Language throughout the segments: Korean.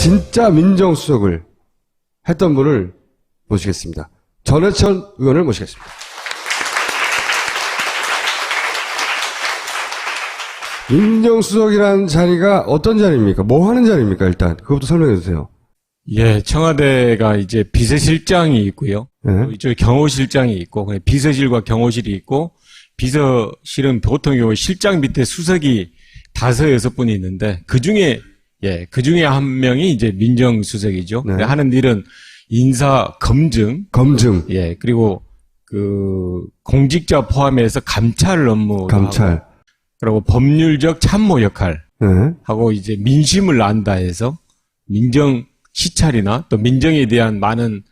진짜 민정수석을 했던 분을 모시겠습니다. 전해천 의원을 모시겠습니다. 민정수석이라는 자리가 어떤 자리입니까? 뭐 하는 자리입니까? 일단 그것부터 설명해 주세요. 예, 청와대가 이제 비서실장이 있고요. 네. 이쪽에 경호실장이 있고, 비서실과 경호실이 있고, 비서실은 보통 경우 실장 밑에 수석이 5, 6분이 있는데, 그 중에 한 명이 이제 민정수석이죠. 네. 하는 일은 인사 검증. 예, 그리고 공직자 포함해서 감찰 업무. 감찰. 그리고 법률적 참모 역할. 네. 하고 이제 민심을 안다 해서 민정 시찰이나 또 민정에 대한 많은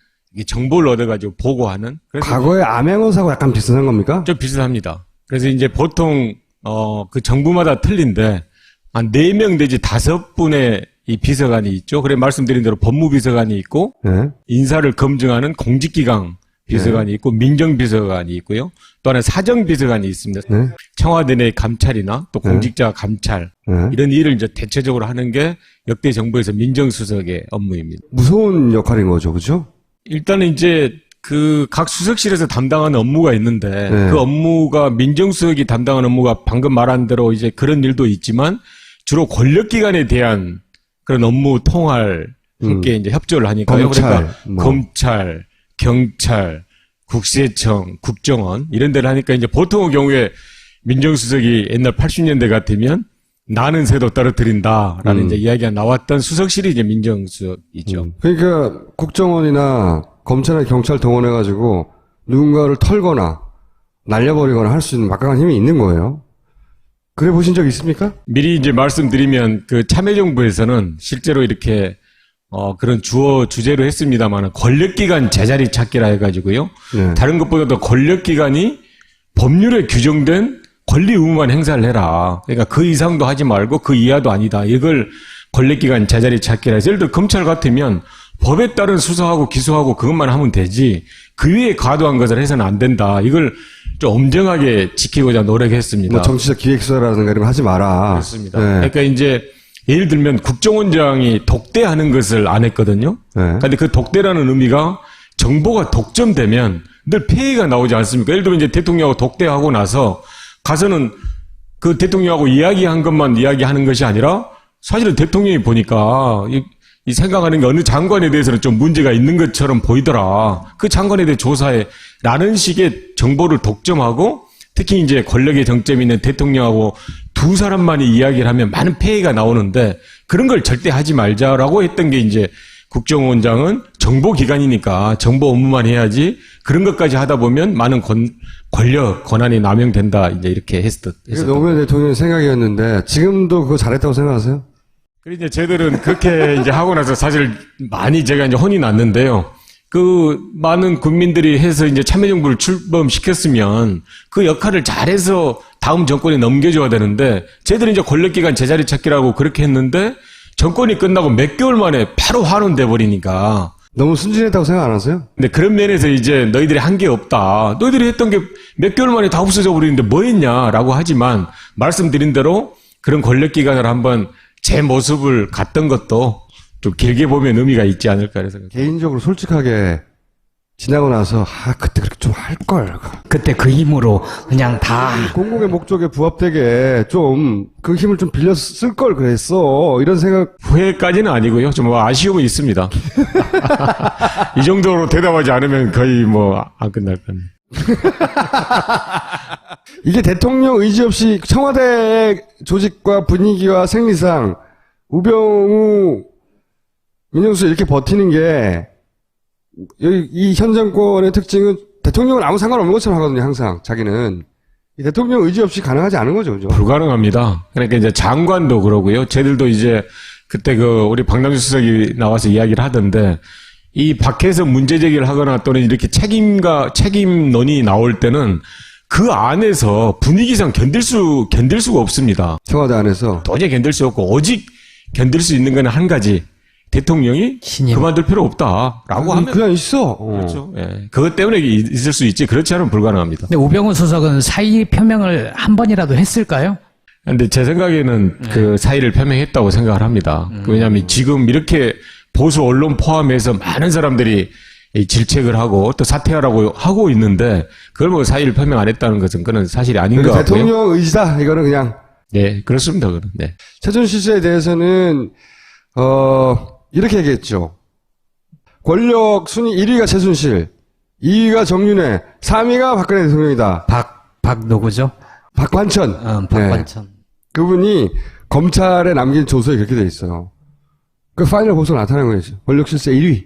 정보를 얻어가지고 보고하는. 과거의 암행어사하고 약간 비슷한 겁니까? 좀 비슷합니다. 그래서 이제 보통 그 정부마다 틀린데 한 4명 내지 5분의 이 비서관이 있죠. 그래 말씀드린 대로 법무비서관이 있고 네. 인사를 검증하는 공직기강 비서관이 있고 민정비서관이 있고요. 또 하나 사정비서관이 있습니다. 네. 청와대 내 감찰이나 또 공직자 감찰 이런 일을 이제 대체적으로 하는 게 역대 정부에서 민정수석의 업무입니다. 무서운 역할인 거죠, 그렇죠? 일단은 이제 각 수석실에서 담당하는 업무가 있는데 네. 그 업무가 민정수석이 담당하는 업무가 방금 말한 대로 이제 그런 일도 있지만 주로 권력기관에 대한 그런 업무 통할 함께 이제 협조를 하니까요. 검찰, 그러니까 검찰, 경찰, 국세청, 국정원 이런 데를 하니까 이제 보통의 경우에 민정수석이 옛날 80년대 같으면 나는 새도 떨어뜨린다라는 이제 이야기가 나왔던 수석실이 이제 민정수석이죠. 그러니까 국정원이나 검찰이나 경찰 동원해가지고 누군가를 털거나 날려버리거나 할 수 있는 막강한 힘이 있는 거예요. 그래 보신 적 있습니까? 미리 이제 말씀드리면 참여정부에서는 실제로 이렇게 그런 주제로 했습니다만 권력기관 제자리 찾기라 해가지고요. 네. 다른 것보다도 권력기관이 법률에 규정된 권리 의무만 행사를 해라. 그러니까 그 이상도 하지 말고 그 이하도 아니다. 이걸 권력기관 제자리 찾기라 해서 예를 들어 검찰 같으면 법에 따른 수사하고 기소하고 그것만 하면 되지 그 위에 과도한 것을 해서는 안 된다. 이걸 좀 엄정하게 지키고자 노력했습니다. 뭐 정치적 기획수사라든가 이런 거 하지 마라. 그렇습니다. 네. 그러니까 이제 예를 들면 국정원장이 독대하는 것을 안 했거든요. 그런데 네. 그 독대라는 의미가 정보가 독점되면 늘 폐해가 나오지 않습니까? 예를 들면 이제 대통령하고 독대하고 나서 가서는 그 대통령하고 이야기한 것만 이야기하는 것이 아니라 사실은 대통령이 보니까 이 생각하는 게 어느 장관에 대해서는 좀 문제가 있는 것처럼 보이더라. 그 장관에 대해 조사해. 라는 식의 정보를 독점하고 특히 이제 권력의 정점이 있는 대통령하고 두 사람만이 이야기를 하면 많은 폐해가 나오는데 그런 걸 절대 하지 말자라고 했던 게 이제 국정원장은 정보기관이니까 정보 업무만 해야지 그런 것까지 하다 보면 많은 권한이 남용된다. 이제 이렇게 했었던. 노무현 대통령의 생각이었는데 지금도 그거 잘했다고 생각하세요? 그리고 이제 저희들은 그렇게 이제 하고 나서 사실 많이 제가 이제 혼이 났는데요. 많은 국민들이 해서 이제 참여정부를 출범시켰으면 그 역할을 잘해서 다음 정권에 넘겨줘야 되는데 저희들이 이제 권력기관 제자리 찾기라고 그렇게 했는데 정권이 끝나고 몇 개월 만에 바로 환원돼 버리니까 너무 순진했다고 생각 안 하세요? 근데 그런 면에서 이제 너희들이 한 게 없다. 너희들이 했던 게 몇 개월 만에 다 없어져 버리는데 뭐 했냐라고 하지만 말씀드린 대로 그런 권력기관을 한번 제 모습을 갖던 것도 좀 길게 보면 의미가 있지 않을까 해서 개인적으로 솔직하게 지나고 나서 그때 그렇게 좀 할걸. 그때 그 힘으로 그냥 다 공공의 목적에 부합되게 좀 그 힘을 좀 빌려 쓸 걸 그랬어. 이런 생각. 후회까지는 아니고요. 좀 아쉬움은 있습니다. 이 정도로 대답하지 않으면 거의 안 끝날 것 같네요. 이게 대통령 의지 없이 청와대 조직과 분위기와 생리상 우병우 민정수석 이렇게 버티는 게 여기 이 현 정권의 특징은 대통령은 아무 상관없는 것처럼 하거든요. 항상 자기는 이 대통령 의지 없이 가능하지 않은 거죠, 그죠? 불가능합니다. 그러니까 이제 장관도 그러고요. 쟤들도 이제 그때 우리 박남주 수석이 나와서 이야기를 하던데 이 밖에서 문제 제기를 하거나 또는 이렇게 책임론이 나올 때는 그 안에서 분위기상 견딜 수가 없습니다. 청와대 안에서 도저히 견딜 수 없고 오직 견딜 수 있는 건 한 가지. 대통령이 신임. 그만둘 필요 없다라고 하면 그냥 있어. 그렇죠. 예. 그것 때문에 있을 수 있지. 그렇지 않으면 불가능합니다. 근데 우병우 수석은 사의 표명을 한 번이라도 했을까요? 근데 제 생각에는 그 사의를 표명했다고 생각을 합니다. 왜냐하면 지금 이렇게 보수 언론 포함해서 많은 사람들이 이 질책을 하고 또 사퇴하라고 하고 있는데 그걸 뭐 사의를 표명 안 했다는 것은 그건 사실이 아닌 것 같고요. 대통령 의지다. 이거는 그냥. 네, 그렇습니다. 그건. 네. 최순실 씨에 대해서는 이렇게 얘기했죠. 권력 순위 1위가 최순실, 2위가 정윤회, 3위가 박근혜 대통령이다. 박 누구죠? 박관천. 박관천. 네. 그분이 검찰에 남긴 조서에 그렇게 돼 있어요. 그 파이널 보고서 나타난 거죠. 권력 실세 1위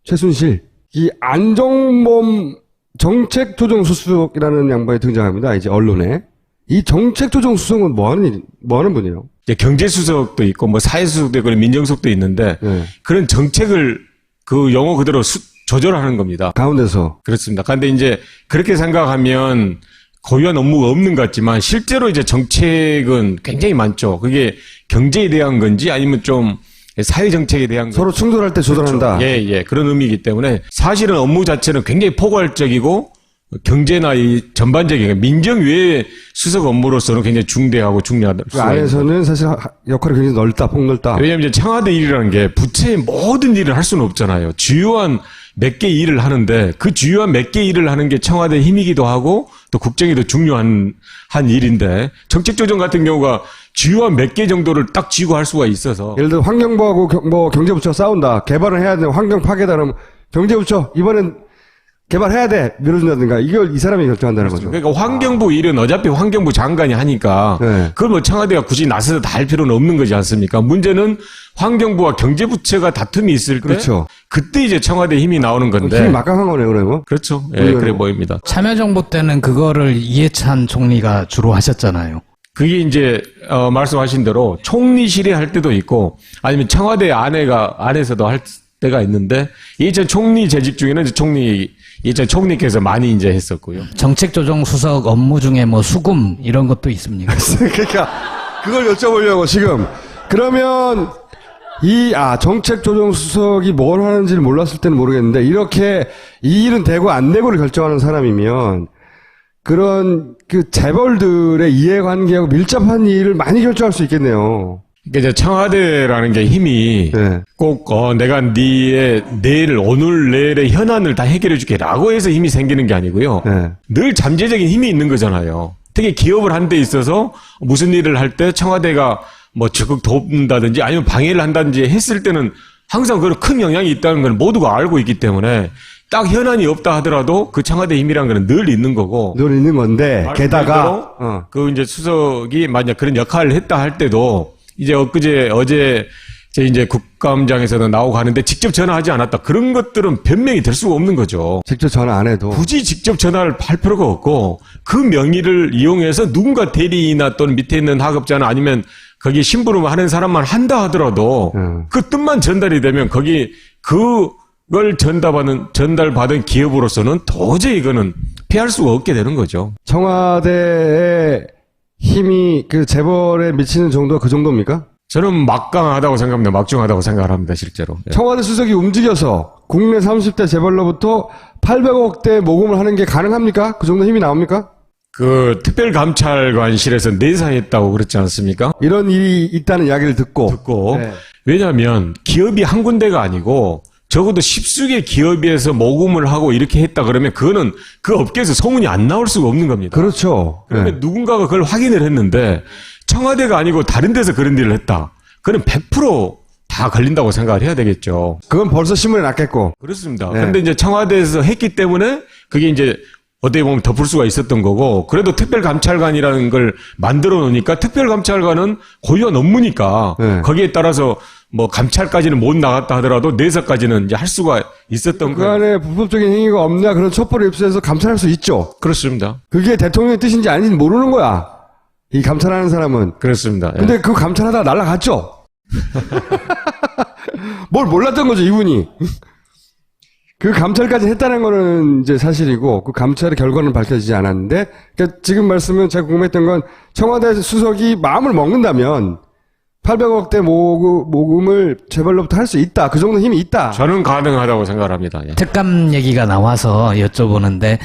최순실. 이 안정범 정책조정수석이라는 양반이 등장합니다. 이제 언론에. 이 정책조정수석은 뭐 하는 분이에요? 이제 경제수석도 있고 뭐 사회수석도 있고 민정수석도 있는데 네. 그런 정책을 그 영어 그대로 조절하는 겁니다. 가운데서. 그렇습니다. 그런데 이제 그렇게 생각하면 고유한 업무가 없는 것 같지만 실제로 이제 정책은 굉장히 많죠. 그게 경제에 대한 건지 아니면 좀 사회 정책에 대한 건지. 서로 충돌할 때 조절한다. 그렇죠. 예. 그런 의미이기 때문에 사실은 업무 자체는 굉장히 포괄적이고 경제나 이 전반적인 민정 외의 수석 업무로서는 굉장히 중대하고 중요하다. 그 안에서는 사실 역할이 굉장히 넓다, 폭넓다. 왜냐하면 이제 청와대 일이라는 게 부처의 모든 일을 할 수는 없잖아요. 주요한 몇 개 일을 하는데 그 주요한 몇 개 일을 하는 게 청와대 힘이기도 하고 또 국정이 더 중요한 한 일인데 정책조정 같은 경우가 주요한 몇 개 정도를 딱 쥐고 할 수가 있어서 예를 들어 환경부하고 경제부처가 싸운다. 개발을 해야 돼. 환경 파괴다. 그러면 경제부처 이번엔 개발해야 돼. 밀어준다든가. 이걸 이 사람이 결정한다는 거죠. 그러니까 환경부 일은 어차피 환경부 장관이 하니까 네. 그걸 뭐 청와대가 굳이 나서서 다 할 필요는 없는 거지 않습니까? 문제는 환경부와 경제부처가 다툼이 있을 때 그렇죠. 그때 이제 청와대 힘이 나오는 건데 힘이 막강한 거네요, 그러면. 그렇죠. 예, 그래 보입니다. 참여정부 때는 그거를 이해찬 총리가 주로 하셨잖아요. 그게 이제 말씀하신 대로 총리실에 할 때도 있고 아니면 청와대 안에서도 할 때가 있는데 이전 총리 재직 중에는 이전 총리께서 많이 이제 했었고요. 정책조정수석 업무 중에 뭐 수금 이런 것도 있습니까? 그러니까 그걸 여쭤보려고 지금. 그러면 정책조정수석이 뭘 하는지를 몰랐을 때는 모르겠는데 이렇게 이 일은 되고 안 되고를 결정하는 사람이면 그런 그 재벌들의 이해관계하고 밀접한 일을 많이 결정할 수 있겠네요. 그러니까 이제 청와대라는 게 힘이 네. 꼭 내가 내일 오늘 내일의 현안을 다 해결해 줄게라고 해서 힘이 생기는 게 아니고요. 네. 늘 잠재적인 힘이 있는 거잖아요. 특히 기업을 한 데 있어서 무슨 일을 할 때 청와대가 뭐 적극 돕는다든지 아니면 방해를 한다든지 했을 때는 항상 그런 큰 영향이 있다는 걸 모두가 알고 있기 때문에 딱 현안이 없다 하더라도 그 청와대 힘이라는 건 늘 있는 거고. 늘 있는 건데 게다가 그 이제 수석이 만약 그런 역할을 했다 할 때도 이제 어제 이제 국감장에서도 나오고 하는데 직접 전화하지 않았다. 그런 것들은 변명이 될 수가 없는 거죠. 직접 전화 안 해도 굳이 직접 전화를 할 필요가 없고 그 명의를 이용해서 누군가 대리나 또는 밑에 있는 하급자나 아니면 거기 심부름 하는 사람만 한다 하더라도 그 뜻만 전달이 되면 거기 그걸 전달받은 기업으로서는 도저히 이거는 피할 수가 없게 되는 거죠. 청와대의 힘이 그 재벌에 미치는 정도가 그 정도입니까? 저는 막강하다고 생각합니다. 막중하다고 생각을 합니다. 실제로. 예. 청와대 수석이 움직여서 국내 30대 재벌로부터 800억대 모금을 하는 게 가능합니까? 그 정도 힘이 나옵니까? 그 특별감찰관실에서 내사했다고 그랬지 않습니까? 이런 일이 있다는 이야기를 듣고 네. 왜냐하면 기업이 한 군데가 아니고 적어도 십수개 기업에서 모금을 하고 이렇게 했다 그러면 그거는 그 업계에서 소문이 안 나올 수가 없는 겁니다. 그렇죠. 그러면 네. 누군가가 그걸 확인을 했는데 청와대가 아니고 다른 데서 그런 일을 했다. 그럼 100% 다 걸린다고 생각을 해야 되겠죠. 그건 벌써 신문에 났겠고. 그렇습니다. 네. 그런데 이제 청와대에서 했기 때문에 그게 이제 어떻게 보면 덮을 수가 있었던 거고 그래도 특별감찰관이라는 걸 만들어 놓으니까 특별감찰관은 고유한 업무니까 네. 거기에 따라서 뭐 감찰까지는 못 나갔다 하더라도 내사까지는 이제 할 수가 있었던 그 거예요. 안에 불법적인 행위가 없냐 그런 첩보를 입수해서 감찰할 수 있죠. 그렇습니다. 그게 대통령의 뜻인지 아닌지 모르는 거야. 이 감찰하는 사람은. 그렇습니다. 예. 근데 그 감찰하다가 날아갔죠. 뭘 몰랐던 거죠, 이분이. 그 감찰까지 했다는 거는 이제 사실이고, 그 감찰의 결과는 밝혀지지 않았는데, 그러니까 지금 말씀은 제가 궁금했던 건, 청와대 수석이 마음을 먹는다면, 800억대 모금을 재벌로부터 할 수 있다. 그 정도 힘이 있다. 저는 가능하다고 생각을 합니다. 예. 특감 얘기가 나와서 여쭤보는데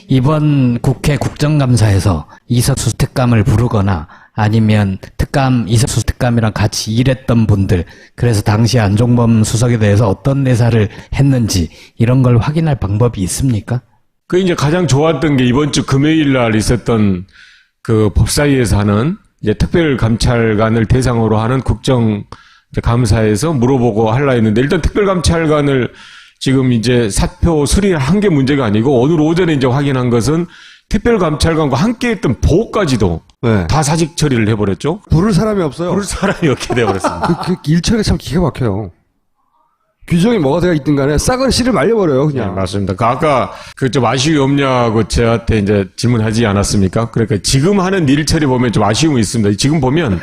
이번 국회 국정감사에서 이석수 특감을 부르거나 아니면 이사수 특감이랑 같이 일했던 분들, 그래서 당시 안종범 수석에 대해서 어떤 내사를 했는지 이런 걸 확인할 방법이 있습니까? 그 이제 가장 좋았던 게 이번 주 금요일 날 있었던 그 법사위에서 하는 이제 특별감찰관을 대상으로 하는 국정감사에서 물어보고 하려 했는데, 일단 특별감찰관을 지금 이제 사표 수리를 한 게 문제가 아니고 오늘 오전에 이제 확인한 것은 특별감찰관과 함께 했던 보호까지도 네. 다 사직 처리를 해버렸죠. 부를 사람이 없어요. 부를 사람이 없게 돼버렸습니다. 그 일처리가 참 기가 막혀요. 규정이 뭐가 되어 있든 간에 싹을 씨를 말려버려요, 네, 그냥. 맞습니다. 아까 그 좀 아쉬움이 없냐고 저한테 이제 질문하지 않았습니까? 그러니까 지금 하는 일 처리 보면 좀 아쉬움이 있습니다. 지금 보면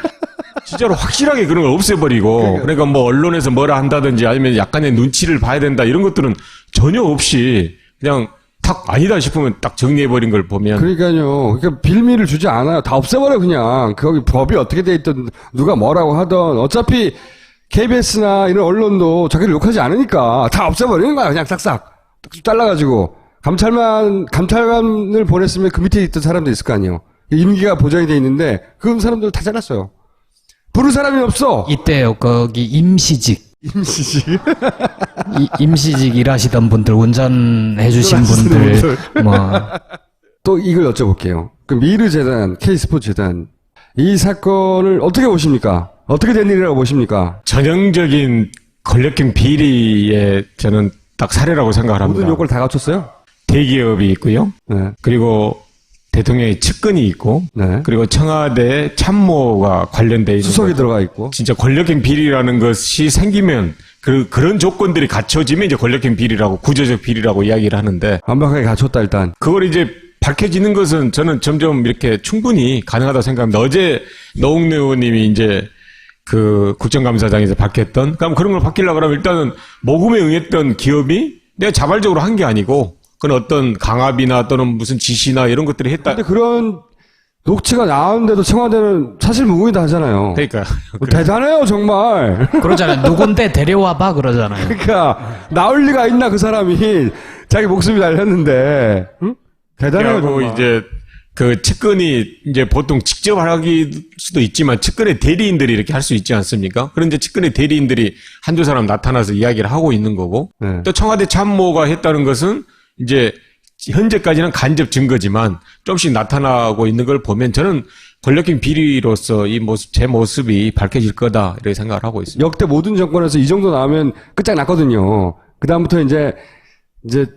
진짜로 확실하게 그런 걸 없애버리고, 그러니까 뭐 언론에서 뭐라 한다든지 아니면 약간의 눈치를 봐야 된다 이런 것들은 전혀 없이 그냥 탁 아니다 싶으면 딱 정리해버린 걸 보면. 그러니까요. 그러니까 빌미를 주지 않아요. 다 없애버려, 그냥. 거기 법이 어떻게 돼 있든 누가 뭐라고 하든 어차피 KBS나 이런 언론도 자기를 욕하지 않으니까 다 없애버리는 거야, 그냥 싹싹. 잘라가지고. 감찰관을 보냈으면 그 밑에 있던 사람도 있을 거 아니에요. 임기가 보장이 돼 있는데, 그 사람들 다 잘랐어요. 부를 사람이 없어! 이때요, 거기 임시직 일하시던 분들, 운전해주신 분들, 또 이걸 여쭤볼게요. 그 미르재단, K스포츠재단, 이 사건을 어떻게 보십니까? 어떻게 된 일이라고 보십니까? 전형적인 권력형 비리의 저는 딱 사례라고 생각을 합니다. 모든 요건을 다 갖췄어요? 대기업이 있고요. 네. 그리고 대통령의 측근이 있고, 네. 그리고 청와대 참모가 관련돼 있는 수석이 거죠. 들어가 있고. 진짜 권력형 비리라는 것이 생기면 그런 조건들이 갖춰지면 이제 권력형 비리라고, 구조적 비리라고 이야기를 하는데, 완벽하게 갖췄다, 일단. 그걸 이제 밝혀지는 것은 저는 점점 이렇게 충분히 가능하다고 생각합니다. 어제 노웅래 의원님이 이제 그 국정감사장에서 밝혔던, 그런 걸 밝히려고 하면 일단은 모금에 응했던 기업이 내가 자발적으로 한 게 아니고, 그건 어떤 강압이나 또는 무슨 지시나 이런 것들이 했다. 근데 그런 녹취가 나왔는데도 청와대는 사실 무근이다 하잖아요. 그러니까요. 대단해요, 정말. 그러잖아요. 누군데 데려와봐 그러잖아요. 그러니까 나올 리가 있나, 그 사람이. 자기 목숨이 달렸는데. 응? 대단해요, 그리고 정말. 이제 그 측근이 이제 보통 직접 하기 수도 있지만 측근의 대리인들이 이렇게 할 수 있지 않습니까? 그런데 측근의 대리인들이 한두 사람 나타나서 이야기를 하고 있는 거고, 네. 또 청와대 참모가 했다는 것은 이제 현재까지는 간접 증거지만 조금씩 나타나고 있는 걸 보면 저는 권력형 비리로서 이 모습, 제 모습이 밝혀질 거다 이렇게 생각을 하고 있습니다. 역대 모든 정권에서 이 정도 나오면 끝장났거든요. 그다음부터 이제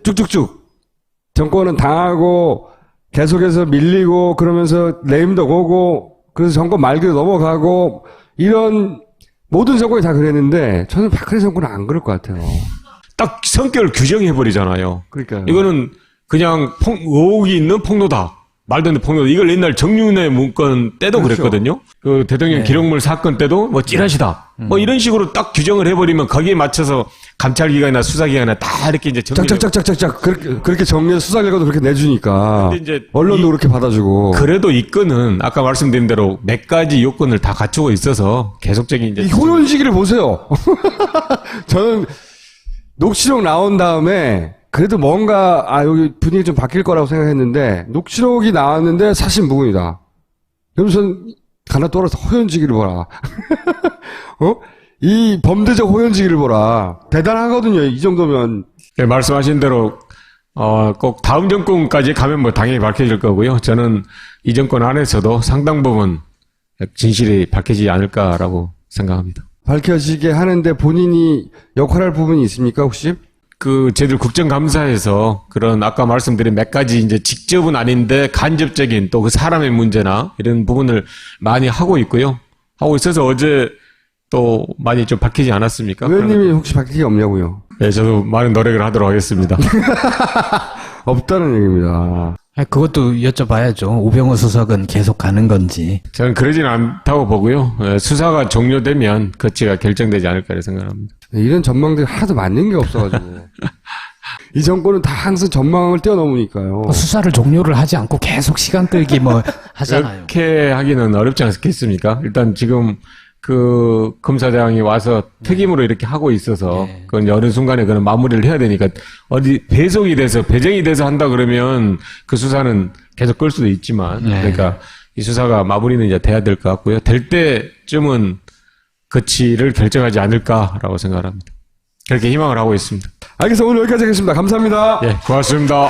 쭉쭉쭉 정권은 당하고 계속해서 밀리고 그러면서 레임덕 오고 그래서 정권 말기로 넘어가고 이런 모든 정권이 다 그랬는데 저는 박근혜 정권은 안 그럴 것 같아요. 딱 성격을 규정해버리잖아요. 그러니까요. 이거는 그냥 의혹이 있는 폭로다. 말도 안 되는 폭로다. 이걸 옛날 정윤회 문건 때도 그렇죠. 그랬거든요. 그 대통령 기록물 사건 때도 뭐 찌라시다. 뭐 이런 식으로 딱 규정을 해버리면 거기에 맞춰서 감찰기관이나 수사기관이나 다 이렇게 이제 정리를 짝짝짝짝짝 그렇게 정리해서 수사 결과도 그렇게 내주니까 근데 이제 언론도 그렇게 받아주고 그래도 이 건은 아까 말씀드린 대로 몇 가지 요건을 다 갖추고 있어서 계속적인 이제 이 효연시기를 보세요. 저는 녹취록 나온 다음에 그래도 뭔가 여기 분위기 좀 바뀔 거라고 생각했는데 녹취록이 나왔는데 사실 무근이다. 그러면서 가나 떨어서 호연지기를 보라. 이 범죄적 호연지기를 보라. 대단하거든요. 이 정도면. 네, 말씀하신 대로 꼭 다음 정권까지 가면 뭐 당연히 밝혀질 거고요. 저는 이 정권 안에서도 상당 부분 진실이 밝혀지지 않을까라고 생각합니다. 밝혀지게 하는데 본인이 역할할 부분이 있습니까, 혹시? 저희들 국정감사에서 그런 아까 말씀드린 몇 가지 이제 직접은 아닌데 간접적인 또 그 사람의 문제나 이런 부분을 많이 하고 있고요. 하고 있어서 어제 또 많이 좀 밝히지 않았습니까? 의원님이 혹시 밝힐 게 없냐고요? 네, 저도 많은 노력을 하도록 하겠습니다. 없다는 얘기입니다. 그것도 여쭤봐야죠. 우병우 수석은 계속 가는 건지. 저는 그러진 않다고 보고요. 수사가 종료되면 거치가 결정되지 않을까 생각합니다. 이런 전망들이 하나도 맞는 게 없어가지고. 이 정권은 다 항상 전망을 뛰어넘으니까요. 수사를 종료를 하지 않고 계속 시간 끌기 하잖아요. 그렇게 하기는 어렵지 않겠습니까? 일단 지금 그 검사장이 와서 특임으로 이렇게 하고 있어서 네. 그건 어느 순간에 그런 마무리를 해야 되니까 어디 배정이 돼서 한다 그러면 그 수사는 계속 끌 수도 있지만 네. 그러니까 이 수사가 마무리는 이제 돼야 될 것 같고요. 될 때쯤은 거치를 결정하지 않을까라고 생각합니다. 그렇게 희망을 하고 있습니다. 알겠습니다. 오늘 여기까지 하겠습니다. 감사합니다. 예, 고맙습니다.